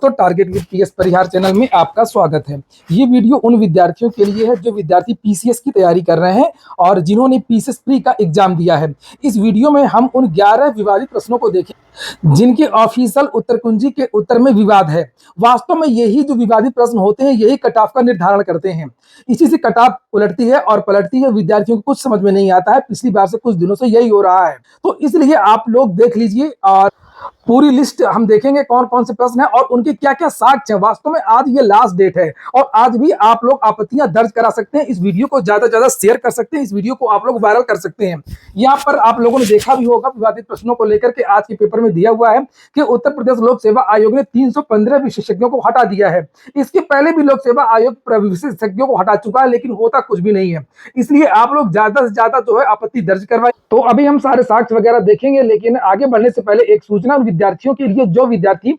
तो target with PS Parihar channel में आपका स्वागत है। ये वीडियो उन विद्यार्थियों के लिए है जो विद्यार्थी पीसीएस की तैयारी कर रहे हैं और जिन्होंने पीसीएस प्री का एग्जाम दिया है। इस वीडियो में हम उन 11 विवादित प्रश्नों को देखें जिनके ऑफिशियल उत्तर कुंजी के उत्तर में विवाद है। वास्तव में यही जो विवादित प्रश्न होते हैं यही कट ऑफ का निर्धारण करते हैं। इसी से कट ऑफ उलटती है और पलटती है। विद्यार्थियों को कुछ समझ में नहीं आता है। पिछली बार से कुछ दिनों से यही हो रहा है, तो इसलिए आप लोग देख लीजिए और पूरी लिस्ट हम देखेंगे कौन कौन से प्रश्न है और उनके क्या क्या साक्ष्य है। वास्तव में आज ये लास्ट डेट है और आज भी आप लोग आपत्तियां दर्ज करा सकते हैं। इस वीडियो को ज्यादा से ज्यादा शेयर कर सकते हैं, इस वीडियो को आप लोग वायरल कर सकते हैं। यहाँ पर आप लोगों ने देखा भी होगा विवादित प्रश्नों को लेकर के आज के पेपर में दिया हुआ है कि उत्तर प्रदेश लोक सेवा आयोग ने 315 विशेषज्ञों को हटा दिया है। इसके पहले भी लोक सेवा आयोग विशेषज्ञों को हटा चुका है, लेकिन होता कुछ भी नहीं है। इसलिए आप लोग ज्यादा से ज्यादा जो है आपत्ति दर्ज करवाए। तो अभी हम सारे साक्ष्य वगैरह देखेंगे, लेकिन आगे बढ़ने से पहले एक सूचना विद्यार्थियों के लिए जो विद्यार्थी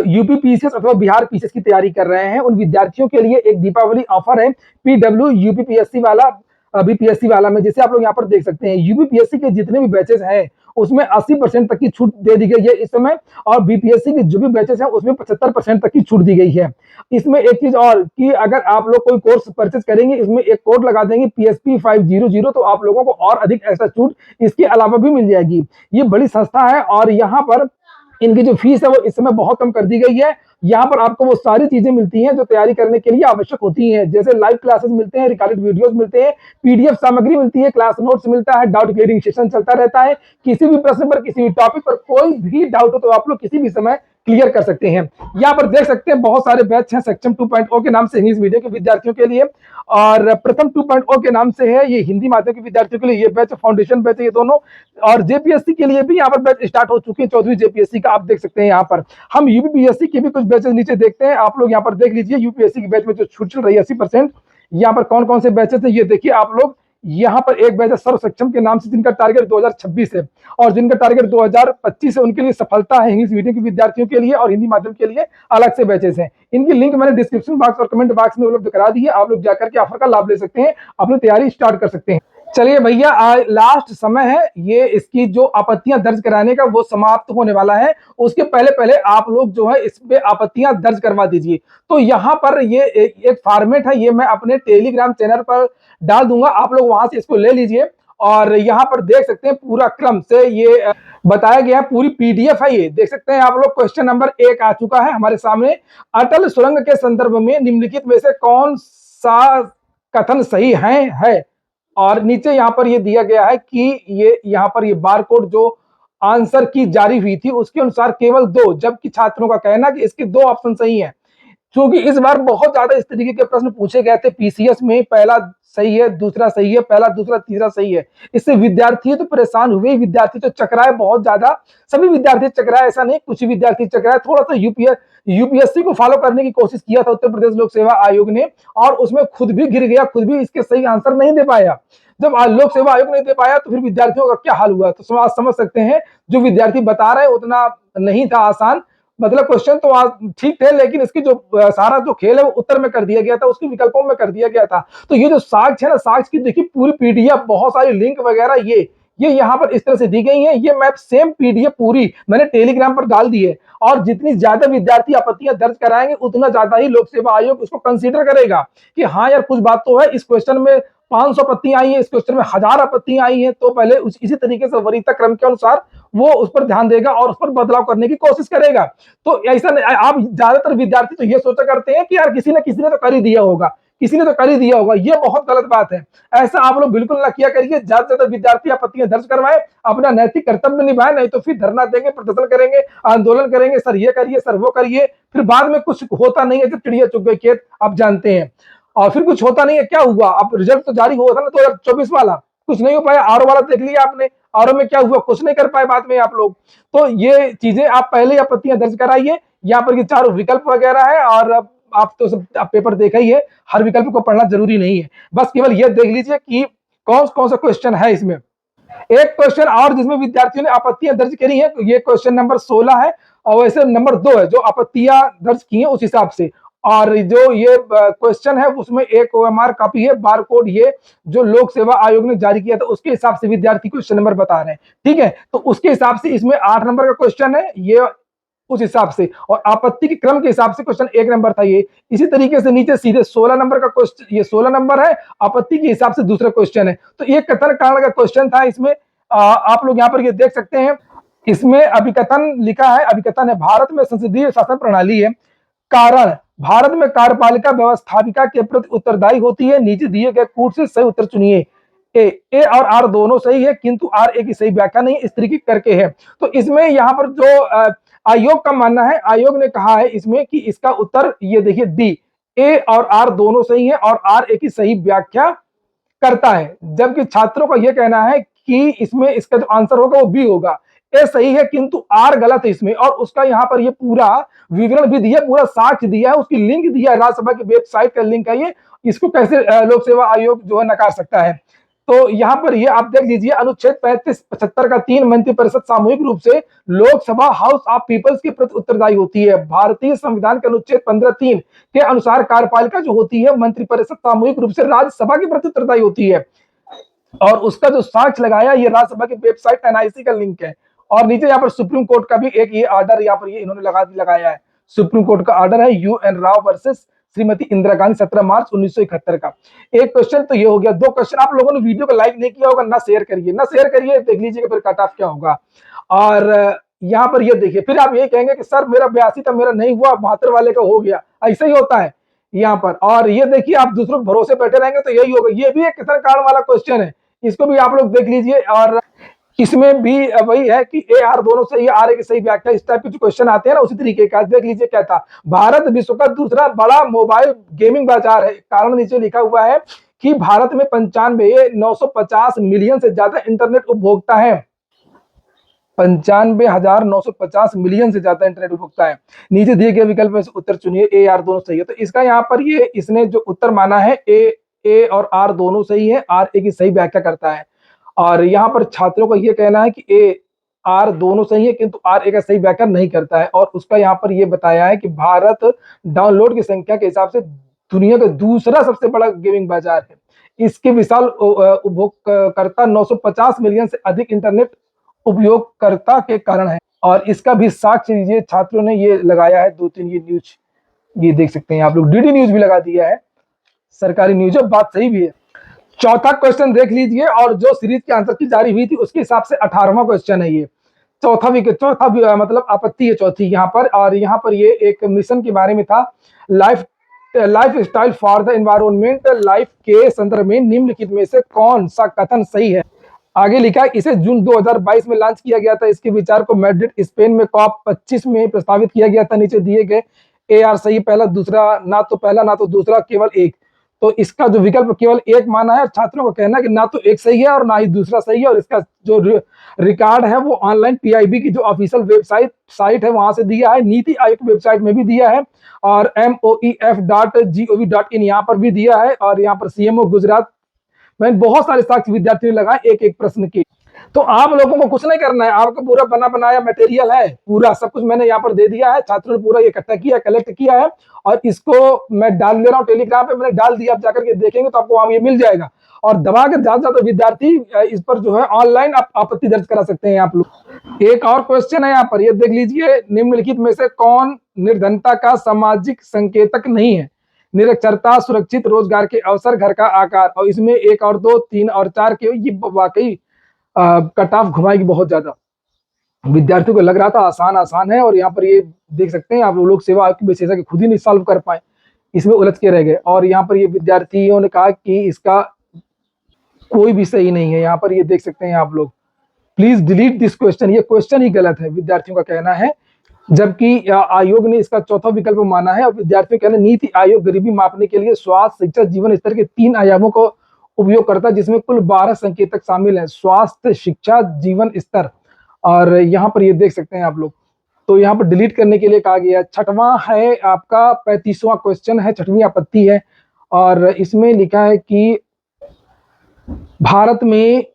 यूपी पीसीएस अथवा बिहार पीसीएस की तैयारी कर रहे हैं उन विद्यार्थियों के लिए एक दीपावली ऑफर है पीडब्ल्यू यूपीपीएससी वाला बीपीएससी वाला में। जैसे आप लोग यहाँ पर देख सकते हैं यूपीपीएससी के जितने भी बैचेस हैं उसमें 80% तक की छूट दे दी गई है इस समय, और बीपीएससी के जो भी बैचेस हैं उसमें 75% तक की छूट दी गई है। इसमें एक चीज और कि अगर आप लोग कोई कोर्स परचेज करेंगे इसमें एक कोड लगा देंगे PSP 500 तो आप लोगों को और अधिक एक्स्ट्रा छूट इसके अलावा भी मिल जाएगी। ये बड़ी संस्था है और यहाँ पर इनकी जो फीस है वो इस समय बहुत कम कर दी गई है। यहाँ पर आपको वो सारी चीजें मिलती हैं जो तैयारी करने के लिए आवश्यक होती हैं, जैसे लाइव क्लासेस मिलते हैं, रिकॉर्डेड वीडियोस मिलते हैं, पीडीएफ सामग्री मिलती है, क्लास नोट्स मिलता है, डाउट क्लियरिंग सेशन चलता रहता है। किसी भी प्रश्न पर, किसी भी टॉपिक पर कोई भी डाउट हो तो आप लोग किसी भी समय क्लियर कर सकते हैं। यहाँ पर देख सकते हैं बहुत सारे बैच हैं सक्षम 2.0 के नाम से इंग्लिश मीडियम के विद्यार्थियों के लिए, और प्रथम 2.0 के नाम से है ये हिंदी माध्यम के विद्यार्थियों के लिए ये बैच, फाउंडेशन बैच है ये दोनों। और जेपीएससी के लिए भी यहाँ पर बैच स्टार्ट हो चुके हैं, 14वीं जेपीएससी का आप देख सकते हैं। यहाँ पर हम यूपीपीएससी के भी कुछ बैचेस नीचे देखते हैं, आप लोग यहाँ पर देख लीजिए यूपीएससी की बैच में जो छूट चल रही है 80%। यहाँ पर कौन कौन से बैचेस है ये देखिए आप लोग। यहाँ पर एक बैच है सर्व सक्षम के नाम से जिनका टारगेट 2026 है और जिनका टारगेट 2025 है, उनके लिए सफलता है इंग्लिश मीडियम के विद्यार्थियों के लिए, और हिंदी माध्यम के लिए अलग से बैचेस हैं। इनकी लिंक मैंने डिस्क्रिप्शन बॉक्स और कमेंट बॉक्स में उपलब्ध करा दी है, आप लोग जाकर के ऑफर का लाभ ले सकते हैं, अपनी तैयारी स्टार्ट कर सकते हैं। चलिए भैया लास्ट समय है, ये इसकी जो आपत्तियां दर्ज कराने का वो समाप्त होने वाला है। उसके पहले पहले आप लोग जो है इस पे आपत्तियां दर्ज करवा दीजिए। तो यहाँ पर ये एक फॉर्मेट है, ये मैं अपने टेलीग्राम चैनल पर डाल दूंगा, आप लोग वहां से इसको ले लीजिए। और यहाँ पर देख सकते हैं पूरा क्रम से ये बताया गया है, पूरी पीडीएफ है, ये देख सकते हैं आप लोग। क्वेश्चन नंबर 1 आ चुका है हमारे सामने। अटल सुरंग के संदर्भ में निम्नलिखित में से कौन सा कथन सही है। और नीचे यहाँ पर ये दिया गया है कि ये यहाँ पर ये बारकोड जो आंसर की जारी हुई थी उसके अनुसार केवल 2, जबकि छात्रों का कहना कि इसके 2 ऑप्शन सही हैं। क्योंकि इस बार बहुत ज्यादा इस तरीके के प्रश्न पूछे गए थे पीसीएस में, पहला सही है, दूसरा सही है, पहला दूसरा तीसरा सही है। इससे विद्यार्थी तो परेशान हुए, विद्यार्थी तो चकराए बहुत ज्यादा। सभी विद्यार्थी चकराए ऐसा नहीं, कुछ विद्यार्थी चकराए। थोड़ा सा यूपीएससी को फॉलो करने की कोशिश किया था उत्तर प्रदेश लोक सेवा आयोग ने और उसमें खुद भी गिर गया, खुद भी इसके सही आंसर नहीं दे पाया। जब लोक सेवा आयोग नहीं दे पाया तो फिर विद्यार्थियों का क्या हाल हुआ, तो आप समझ सकते हैं जो विद्यार्थी बता रहे उतना नहीं था आसान। मतलब क्वेश्चन तो आज ठीक थे, लेकिन इसकी जो सारा जो खेल है वो उत्तर में कर दिया गया था, उसके विकल्पों में कर दिया गया था। तो ये जो साक्ष्य है ना, साक्ष्य की देखिए पूरी पीडीएफ, बहुत सारी लिंक वगैरह ये यहाँ पर इस तरह से दी गई है। ये मैं सेम पीडीएफ पूरी मैंने टेलीग्राम पर डाल दी है, और जितनी ज्यादा विद्यार्थी आपत्तियां दर्ज कराएंगे उतना ज्यादा ही लोक सेवा आयोग उसको कंसीडर करेगा कि हाँ यार कुछ बात तो है। इस क्वेश्चन में 500 आपत्तियां आई है, इस क्वेश्चन में 1000 आपत्तियां आई है, तो पहले इसी तरीके से वरीयता क्रम के अनुसार वो उस पर ध्यान देगा और उस पर बदलाव करने की कोशिश करेगा। तो ऐसा नहीं, आप ज्यादातर विद्यार्थी तो ये सोचा करते हैं कि यार किसी ने तो कर ही दिया होगा, किसी ने तो कर ही दिया होगा। ये बहुत गलत बात है, ऐसा आप लोग बिल्कुल ना किया करिए। ज्यादा से ज्यादा विद्यार्थी आपत्तियां दर्ज करवाए, अपना नैतिक कर्तव्य निभाए, नहीं तो फिर धरना देंगे, प्रदर्शन करेंगे, आंदोलन करेंगे, सर ये करिए, सर वो करिए। फिर बाद में कुछ होता नहीं है, जब चिड़िया चुग गई खेत, आप जानते हैं। और फिर कुछ होता नहीं है, क्या हुआ, अब रिजल्ट तो जारी हुआ था ना 2024 वाला, कुछ नहीं हो पाया। आरओ वाला देख लिया आपने, आरओ में क्या हुआ, कुछ नहीं कर पाए बाद में आप लोग। तो ये चीजें आप पहले आपत्तियां दर्ज कराइए। यहाँ पर ये 4 विकल्प वगैरह है, और आप तो सब पेपर देखा ही है, हर विकल्प को पढ़ना जरूरी नहीं है, बस केवल ये देख लीजिए कि कौन कौन सा क्वेश्चन है इसमें। एक क्वेश्चन और जिसमें विद्यार्थियों ने आपत्तियां दर्ज करी है, ये क्वेश्चन नंबर 16 है, और वैसे नंबर 2 है जो आपत्तियां दर्ज की है उस हिसाब से। और जो ये क्वेश्चन है उसमें एक ओएमआर कॉपी है, बारकोड ये जो लोक सेवा आयोग ने जारी किया था उसके हिसाब से विद्यार्थी क्वेश्चन नंबर बता रहे हैं, ठीक है। तो उसके हिसाब से इसमें 8 नंबर का क्वेश्चन है, ये उस हिसाब से, और आपत्ति के क्रम के हिसाब से क्वेश्चन 1 नंबर था ये। इसी तरीके से नीचे सीधे 16 नंबर का क्वेश्चन, ये 16 नंबर है, आपत्ति के हिसाब से दूसरा क्वेश्चन है। तो ये कथन कारण का क्वेश्चन था। इसमें आप लोग यहाँ पर ये देख सकते हैं, इसमें अभिकथन लिखा है, अभिकथन है, भारत में संसदीय शासन प्रणाली है। कारण, भारत में कार्यपालिका व्यवस्थापिका के प्रति उत्तरदायी होती है। नीचे दिए गए कूट से सही उत्तर चुनिए। ए और आर दोनों सही है, किंतु आर ए की सही व्याख्या नहीं, इस तरीके करके है। तो इसमें यहाँ पर जो आयोग का मानना है, आयोग ने कहा है इसमें कि इसका उत्तर ये देखिए डी, ए और आर दोनों सही है और आर ए की सही व्याख्या करता है। जबकि छात्रों का यह कहना है कि इसमें इसका जो आंसर होगा वो बी होगा। ए सही है किंतु आर गलत है इसमें, और उसका यहाँ पर ये पूरा विवरण भी दिया, पूरा साक्ष्य दिया है, उसकी लिंक दिया है, राज्यसभा की वेबसाइट का लिंक है ये। इसको कैसे लोक सेवा आयोग जो है नकार सकता है। तो यहाँ पर ये आप देख लीजिए, अनुच्छेद 35-75 का 3, मंत्रिपरिषद सामूहिक रूप से लोकसभा हाउस ऑफ पीपल्स के प्रति उत्तरदायी होती है। भारतीय संविधान के अनुच्छेद 15(3) के अनुसार कार्यपालिका जो होती है मंत्रिपरिषद सामूहिक रूप से राज्यसभा के प्रति उत्तरदायी होती है। और उसका जो साक्ष्य लगाया ये राज्यसभा की वेबसाइट एनआईसी का लिंक है। और नीचे यहाँ पर सुप्रीम कोर्ट का भी एक ये ऑर्डर यहाँ पर ये इन्होंने लगाया है। सुप्रीम कोर्ट का ऑर्डर है UN राव वर्सेस श्रीमती इंदिरा गांधी 17 मार्च 1971 का। एक क्वेश्चन तो ये हो गया। 2 क्वेश्चन, आप लोगों ने वीडियो को लाइक नहीं किया होगा, ना शेयर करिए, देख लीजिएगा फिर कट ऑफ क्या होगा। और यहाँ पर ये देखिए, फिर आप ये कहेंगे कि सर मेरा 82 था, मेरा नहीं हुआ, 72 वाले का हो गया। ऐसा ही होता है यहाँ पर। और ये देखिए, आप दूसरों के भरोसे बैठे रहेंगे तो यही होगा। ये भी एक कथन कारण वाला क्वेश्चन है, इसको भी आप लोग देख लीजिए। और इसमें भी वही है कि ए आर दोनों सही है, आर ए की सही व्याख्या, इस टाइप के जो क्वेश्चन आते हैं ना, उसी तरीके का देख लीजिए क्या था। भारत विश्व का दूसरा बड़ा मोबाइल गेमिंग बाजार है। कारण नीचे लिखा हुआ है कि भारत में 95,950 मिलियन से ज्यादा इंटरनेट उपभोक्ता है। 95,950 मिलियन से ज्यादा इंटरनेट उपभोक्ता है। नीचे दिए गए विकल्प में से उत्तर चुनिए। ए आर दोनों सही है, तो इसका यहाँ पर ये इसने जो उत्तर माना है ए और आर दोनों सही है, आर ए की सही व्याख्या करता है। और यहाँ पर छात्रों का ये कहना है कि ए आर दोनों सही है किंतु आर ए का सही व्याख्या नहीं करता है। और उसका यहाँ पर ये बताया है कि भारत डाउनलोड की संख्या के हिसाब से दुनिया का दूसरा सबसे बड़ा गेमिंग बाजार है। इसके विशाल उपभोगकर्ता 950 मिलियन से अधिक इंटरनेट उपयोगकर्ता के कारण है। और इसका भी साक्ष्य ये छात्रों ने ये लगाया है 2-3 ये न्यूज, ये देख सकते हैं आप लोग, डीडी न्यूज भी लगा दिया है, सरकारी न्यूज है, बात सही भी है। चौथा क्वेश्चन देख लीजिए, और जो सीरीज की आंसर की जारी हुई थी उसके हिसाब से 18वां क्वेश्चन है ये। चौथा भी मतलब आपत्ति है चौथी यहाँ पर। और यहाँ पर ये एक मिशन के बारे में था, life style for the environment life के संदर्भ में निम्नलिखित में से कौन सा कथन सही है। आगे लिखा है, इसे जून 2022 में लॉन्च किया गया था। इसके विचार को मैड्रिड स्पेन में COP25 में प्रस्तावित किया गया था। नीचे दिए गए ए आर सही, पहला दूसरा, ना तो पहला ना तो दूसरा, केवल एक। तो इसका जो विकल्प केवल एक माना है। छात्रों का कहना है कि ना तो एक सही है और ना ही दूसरा सही है। और इसका जो रिकॉर्ड है वो ऑनलाइन PIB की जो ऑफिशियल वेबसाइट है वहां से दिया है, नीति आयोग की वेबसाइट में भी दिया है, और moef.gov.in यहाँ पर भी दिया है। और यहाँ पर CMO गुजरात में बहुत सारे साक्ष्य विद्यार्थियों ने लगाए एक प्रश्न की। तो आप लोगों को कुछ नहीं करना है, आपका पूरा बना बनाया मटेरियल है, पूरा सब कुछ मैंने यहाँ पर दे दिया है। छात्रों ने पूरा इकट्ठा किया, कलेक्ट किया है, और इसको मैं डाल दे रहा हूँ टेलीग्राम पे, मैंने डाल दिया। आप जाकर के देखेंगे तो आपको वहां ये मिल जाएगा। और दबा के ज्यादा ज्यादा विद्यार्थी इस पर जो है ऑनलाइन आपत्ति दर्ज करा सकते हैं आप लोग। एक और क्वेश्चन है यहाँ पर, ये देख लीजिए, निम्नलिखित में से कौन निर्धनता का सामाजिक संकेतक नहीं है। निरक्षरता, सुरक्षित रोजगार के अवसर, घर का आकार। और इसमें 1 और 2, 3 और 4 के ये वाकई कट ऑफ घुमाएगी बहुत ज्यादा। विद्यार्थियों को लग रहा था आसान है, और यहाँ पर ये देख सकते हैं आप लोग सेवा आयोग की विशेषज्ञ खुद ही नहीं सॉल्व कर पाए, इसमें उलझ के रह गए। और यहाँ पर ये विद्यार्थियों ने कहा कि इसका कोई भी सही नहीं है। यहाँ पर ये देख सकते हैं आप लोग, प्लीज डिलीट दिस क्वेश्चन, ये क्वेश्चन ही गलत है, विद्यार्थियों का कहना है। जबकि आयोग ने इसका चौथा विकल्प माना है। और विद्यार्थियों का कहना, नीति आयोग गरीबी मापने के लिए स्वास्थ्य, शिक्षा, जीवन स्तर के 3 आयामों को उपयोग करता है, जिसमें कुल 12 संकेतक शामिल हैं, स्वास्थ्य, शिक्षा, जीवन स्तर। और यहाँ पर ये देख सकते हैं आप लोग। तो यहाँ पर डिलीट करने के लिए कहा गया। छठवां है आपका 35वां क्वेश्चन है, 6वीं आपत्ति है। और इसमें लिखा है कि भारत में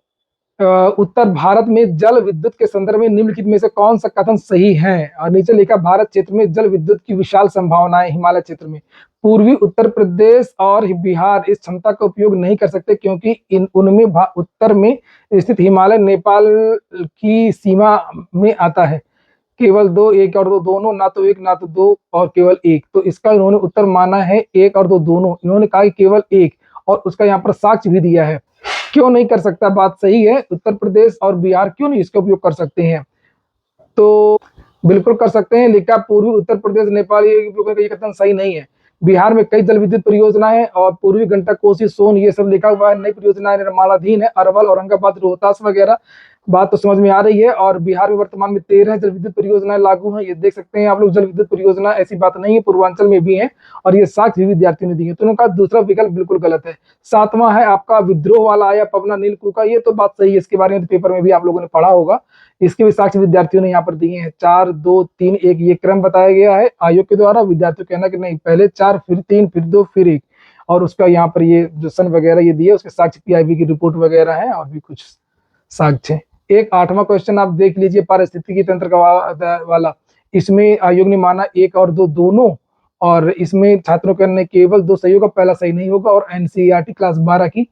उत्तर भारत में जल विद्युत के संदर्भ में निम्नलिखित में से कौन सा कथन सही है। और नीचे लिखा, भारत क्षेत्र में जल विद्युत की विशाल संभावनाएं। हिमालय क्षेत्र में पूर्वी उत्तर प्रदेश और बिहार इस क्षमता का उपयोग नहीं कर सकते, क्योंकि उनमें उत्तर में स्थित हिमालय नेपाल की सीमा में आता है। केवल दो, एक और दो दोनों, ना तो एक ना तो दो और केवल एक। तो इसका इन्होंने उत्तर माना है एक और दो दोनों। इन्होंने कहा कि केवल एक, और उसका यहाँ पर साक्ष्य भी दिया है। क्यों नहीं कर सकता, बात सही है। उत्तर प्रदेश और बिहार क्यों नहीं इसका उपयोग कर सकते हैं? तो बिल्कुल कर सकते हैं। लिखा पूर्वी उत्तर प्रदेश नेपाल, ये कथन सही नहीं है। बिहार में कई जल विद्युत परियोजनाएं और पूर्वी गंडक, कोसी, सोन, ये सब लिखा हुआ है। नई परियोजनाएं निर्माणाधीन है, अरवल, औरंगाबाद, रोहतास वगैरह। बात तो समझ में आ रही है। और बिहार में वर्तमान में 13 जल विद्युत परियोजनाएं लागू हैं, ये देख सकते हैं आप लोग। जल विद्युत परियोजना ऐसी बात नहीं है, पूर्वांचल में भी है, और ये साक्ष्य भी विद्यार्थियों ने दी है। तो उन्होंने कहा दूसरा विकल्प बिल्कुल गलत है। सातवां है आपका विद्रोह वाला आया पवना नीलकू का, ये तो बात सही है। इसके बारे में पेपर में भी आप लोगों ने पढ़ा होगा। इसके भी साक्ष्य विद्यार्थियों ने यहाँ पर दिए हैं। 4 2 3 1 ये क्रम बताया गया है आयोग के द्वारा। विद्यार्थियों कहना कि नहीं, पहले 4 फिर 3 फिर 2 फिर 1, और उसका यहाँ पर ये जो सन वगैरह ये दिए, उसके साक्ष्य पीआईबी की रिपोर्ट वगैरह है, और भी कुछ साक्ष्य। एक 8वां क्वेश्चन आप देख लीजिए, पारिस्थितिकी तंत्र का वाला। इसमें आयोग ने माना एक और दो दोनों, और इसमें छात्रों के ने केवल 2 सही होगा, पहला सही नहीं होगा। और एनसीईआरटी क्लास 12 की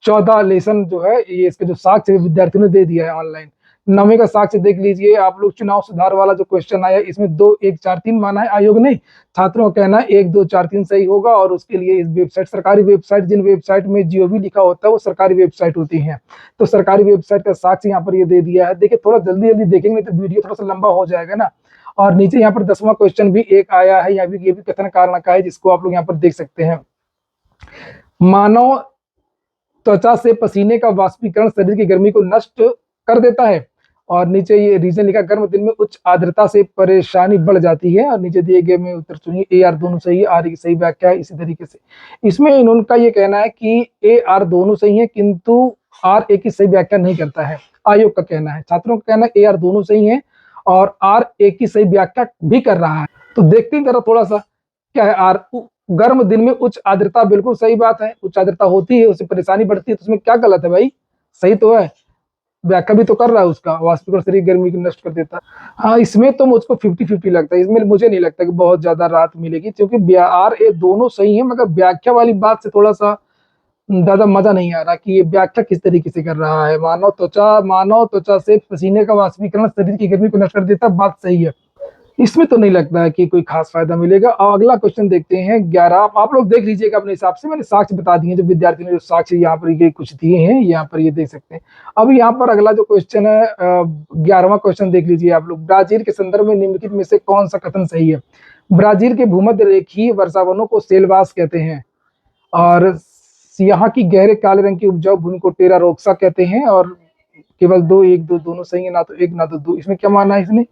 14 लेसन जो है, ये इसके जो साक्ष्य विद्यार्थियों ने दे दिया है ऑनलाइन। 9वीं का साक्ष्य देख लीजिए आप लोग। चुनाव सुधार वाला जो क्वेश्चन आया, इसमें 2 1 4 3 माना है आयोग ने। छात्रों का कहना 1 2 4 3 सही होगा, और उसके लिए इस वेबसाइट, सरकारी वेबसाइट, जिन वेबसाइट में जीओवी लिखा होता है वो सरकारी वेबसाइट होती है। तो सरकारी वेबसाइट का साक्ष्य यहाँ पर ये दे दिया है। देखिए थोड़ा जल्दी जल्दी देखेंगे तो वीडियो थोड़ा सा लंबा हो जाएगा ना। और नीचे यहाँ पर 10वां क्वेश्चन भी एक आया है, ये भी कथन कारण का है, जिसको आप लोग यहाँ पर देख सकते हैं। मानव त्वचा से पसीने का वाष्पीकरण शरीर की गर्मी को नष्ट कर देता है। और नीचे ये रीजन लिखा, गर्म दिन में उच्च आर्द्रता से परेशानी बढ़ जाती है। और नीचे दिए गए में उत्तर चुनिए। ए आर दोनों सही है, आर की सही व्याख्या है। इसी तरीके से इसमें इनका ये कहना है कि ए आर दोनों सही है, किंतु आर ए की सही व्याख्या नहीं करता है, आयोग का कहना है। छात्रों का कहना है ए आर दोनों सही है और आर ए की सही व्याख्या भी कर रहा है। तो देखते हैं जरा थोड़ा सा क्या है। आर, गर्म दिन में उच्च आर्द्रता, बिल्कुल सही बात है। उच्च आर्द्रता होती है, उससे परेशानी बढ़ती है, तो उसमें क्या गलत है भाई? सही तो है, व्याख्या भी तो कर रहा है उसका। वाष्पीकरण शरीर गर्मी को नष्ट कर देता है। हाँ, इसमें तो मुझको 50-50 लगता है। इसमें मुझे नहीं लगता कि बहुत ज्यादा राहत मिलेगी, क्योंकि आर ए दोनों सही है, मगर व्याख्या वाली बात से थोड़ा सा ज्यादा मजा नहीं आ रहा कि ये व्याख्या किस तरीके से कर रहा है। मानव त्वचा से पसीने का वाष्पीकरण शरीर की गर्मी को नष्ट कर देता, बात सही है। इसमें तो नहीं लगता है कि कोई खास फायदा मिलेगा। और अगला क्वेश्चन देखते हैं 11। आप लोग देख लीजिएगा अपने हिसाब से, मैंने साक्ष्य बता दिए, जो विद्यार्थी ने जो साक्ष्य यहाँ पर ये कुछ दिए हैं, यहाँ पर ये देख सकते हैं। अब यहाँ पर अगला जो क्वेश्चन है 11वां क्वेश्चन देख लीजिए आप लोग। ब्राजील के संदर्भ में निम्नलिखित में से कौन सा कथन सही है? ब्राजील के भूमध्य रेखीय वर्षावनों को सेलवास कहते हैं, और यहाँ की गहरे काले रंग की उपजाऊ भूमि को टेरा रोक्सा कहते हैं। और केवल 2 1 2 दोनों सही है, ना तो 1 ना तो 2। इसमें क्या माना है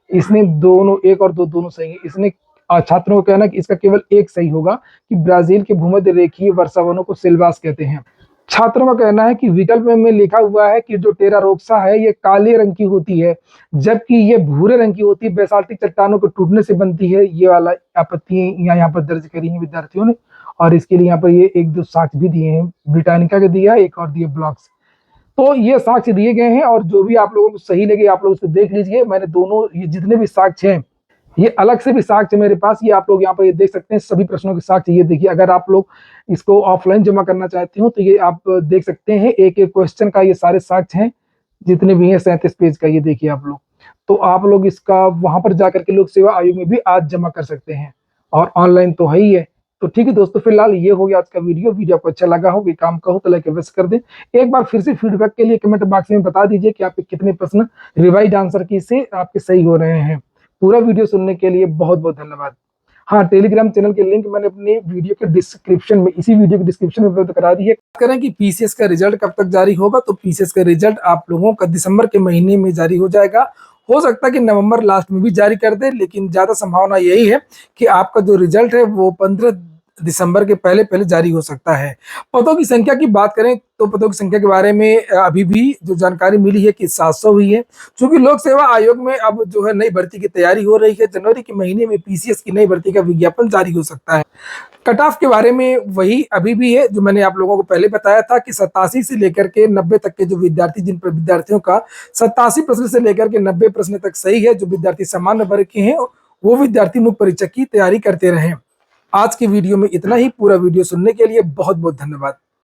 इसने दोनों, 1 और 2 दोनों सही है। इसने छात्रों को कहना कि इसका केवल 1 सही होगा, कि ब्राजील के भूमध्य रेखीय वर्षावनों को सेलवास कहते हैं। छात्रों का कहना है कि विकल्प में लिखा हुआ है कि जो टेरा रोक्सा है ये काले रंग की होती है, जबकि ये भूरे रंग की होती है, बेसाल्टिक चट्टानों के टूटने से बनती है। ये वाला आपत्ति यहाँ पर दर्ज करी है विद्यार्थियों ने, और इसके लिए यहाँ पर ये 1 2 साक्ष्य भी दिए हैं। ब्रिटानिका के दिया, एक और दिए ब्लॉक्स। तो ये साक्ष्य दिए गए हैं, और जो भी आप लोगों को सही लगे आप लोग उसको देख लीजिए। मैंने दोनों, ये जितने भी साक्ष्य हैं, ये अलग से भी साक्ष्य मेरे पास, ये आप लोग यहाँ पर ये देख सकते हैं। सभी प्रश्नों के साक्ष्य ये देखिए। अगर आप लोग इसको ऑफलाइन जमा करना चाहते हो तो ये आप देख सकते हैं, एक एक क्वेश्चन का ये सारे साक्ष्य हैं, जितने भी हैं 37 पेज का, ये देखिए आप लोग। तो आप लोग इसका वहां पर जाकर के लोक सेवा आयोग में भी आज जमा कर सकते हैं, और ऑनलाइन तो है ही है। तो ठीक है दोस्तों, फिलहाल ये हो गया आज का वीडियो आपको अच्छा लगा हो, ये काम का हो तो लाइक अवश्य कर दें। एक बार फिर से फीडबैक के लिए कमेंट बॉक्स में बता दीजिए कि आपके कितने प्रश्न रिवाइज आंसर की से आपके सही हो रहे हैं। पूरा वीडियो सुनने के लिए बहुत बहुत धन्यवाद। हाँ, टेलीग्राम चैनल के लिंक मैंने अपने वीडियो के डिस्क्रिप्शन में, इसी वीडियो के डिस्क्रिप्शन में उपलब्ध करा दी है। करें कि पीसीएस का रिजल्ट कब तक जारी होगा, तो पीसीएस का रिजल्ट आप लोगों का दिसंबर के महीने में जारी हो जाएगा। हो सकता है कि नवंबर लास्ट में भी जारी कर दे, लेकिन ज्यादा संभावना यही है कि आपका जो रिजल्ट है वो 15 दिसंबर के पहले पहले जारी हो सकता है। पदों की संख्या की बात करें तो पदों की संख्या के बारे में अभी भी जो जानकारी मिली है कि 700 हुई है। क्योंकि लोक सेवा आयोग में अब जो है नई भर्ती की तैयारी हो रही है, जनवरी के महीने में पीसीएस की नई भर्ती का विज्ञापन जारी हो सकता है। कट ऑफ के बारे में वही अभी भी है जो मैंने आप लोगों को पहले बताया था कि 87 से लेकर के 90 तक के जो विद्यार्थी, जिन पर विद्यार्थियों का 87 प्रश्न से लेकर के 90 प्रश्न तक सही है, जो विद्यार्थी सामान्य वर्ग के हैं, वो विद्यार्थी मुख्य परीक्षा की तैयारी करते रहे। आज की वीडियो में इतना ही। पूरा वीडियो सुनने के लिए बहुत बहुत धन्यवाद।